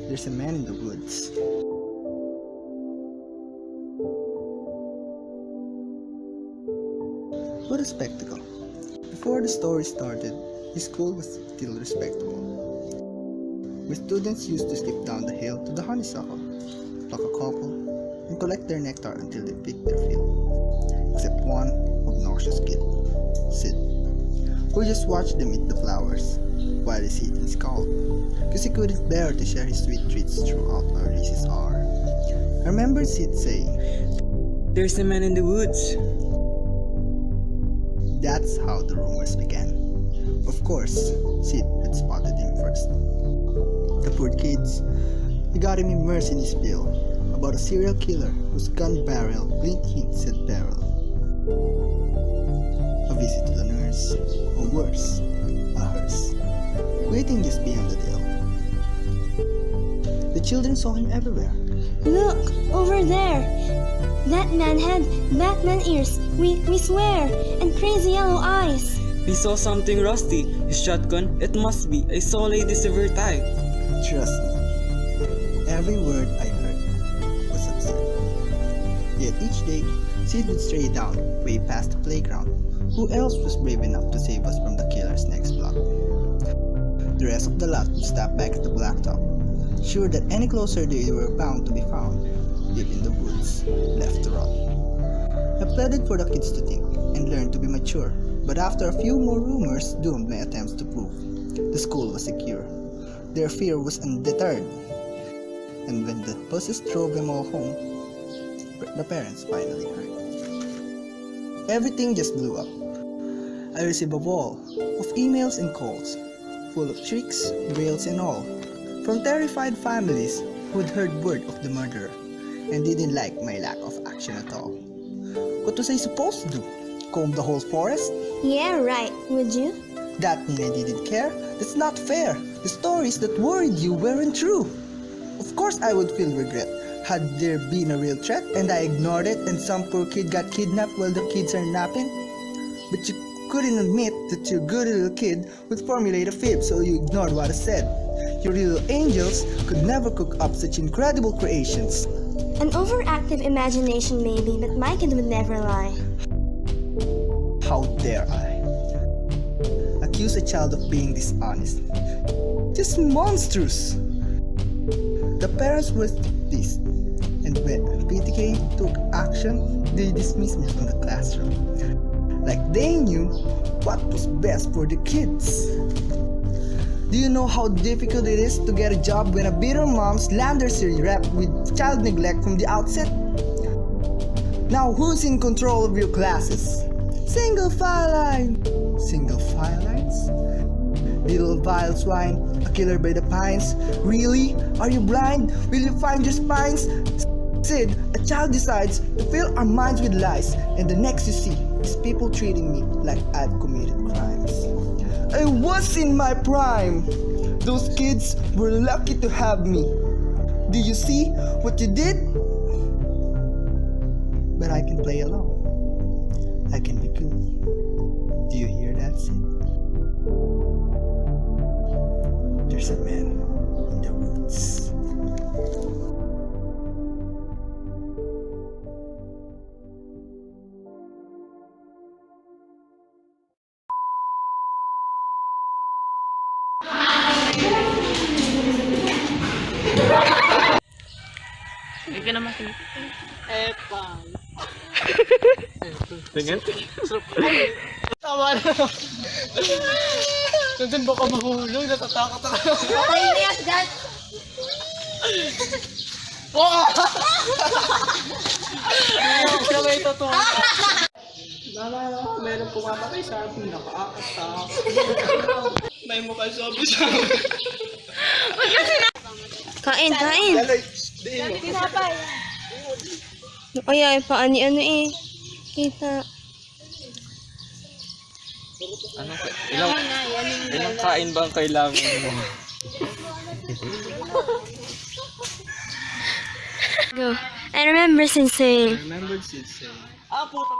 There's a man in the woods. What a spectacle. Before the story started, his school was still respectable. My students used to skip down the hill to the honeysuckle, pluck a couple, and collect their nectar until they picked their fill. Except one obnoxious kid, Sid, who just watched them eat the flowers while he sit and scowl, because he couldn't bear to share his sweet treats throughout our recess hour. I remember Sid saying, "There's a man in the woods." That's how the rumors began. Of course, Sid had spotted him first. The poor kids, he got him immersed in his bill about a serial killer whose gun barrel glint hints at peril. A visit to the nurse, or worse, a hearse, waiting just beyond the dell. The children saw him everywhere. Look, over there! That man had Batman ears, we swear, and crazy yellow eyes. We saw something rusty. His shotgun, it must be. I saw Lady Silvertide. Trust me, every word I heard was absurd. Yet each day, Sid would stray down, way past the playground. Who else was brave enough to save us from the killer's next block? The rest of the lot would stop back at the blacktop, sure that any closer they were bound to be found, deep in the woods, left to rot. I pleaded for the kids to think and learn to be mature, but after a few more rumors doomed my attempts to prove the school was secure, their fear was undeterred. And when the buses drove them all home, the parents finally heard. Everything just blew up. I received a wall of emails and calls, full of tricks, wails and all, from terrified families who'd heard word of the murderer and didn't like my lack of action at all. What was I supposed to do? Comb the whole forest? Yeah, right, would you? That mean I didn't care? That's not fair. The stories that worried you weren't true. Of course I would feel regret had there been a real threat and I ignored it and some poor kid got kidnapped while the kids are napping. But you couldn't admit that your good little kid would formulate a fib, so you ignored what I said. Your little angels could never cook up such incredible creations. An overactive imagination maybe, but my kid would never lie. How dare I? Accuse a child of being dishonest. Just monstrous! The parents were pleased, and when PTK took action, they dismissed me from the classroom. Like they knew what was best for the kids. Do you know how difficult it is to get a job when a bitter mom slanders your rep with child neglect from the outset? Now who's in control of your classes? Single file line! Single file lines? Little vile swine, a killer by the pines. Really? Are you blind? Will you find your spines? Sid, a child decides to fill our minds with lies, and the next you see is people treating me like I've committed crimes. I was in my prime. Those kids were lucky to have me. Do you see what you did? But I can play along. I can be cool. Do you hear that, Sid? There's a man in the woods. Hindi ka na makita. Epang. Tingin? Tama na. Nandun baka mahulog. Natatakot ako. Okay, yes, that. Wow! Siya may totoo. Meron pumamatay sa akin. Nakaatak. May mukha sabi sa akin. Kain, kain. Tinapay. Kaya paani-ano eh. Kita. Ilang kain bang kailangan mo? Go. I remember Sid saying. Remembered Sid saying. Ah, putang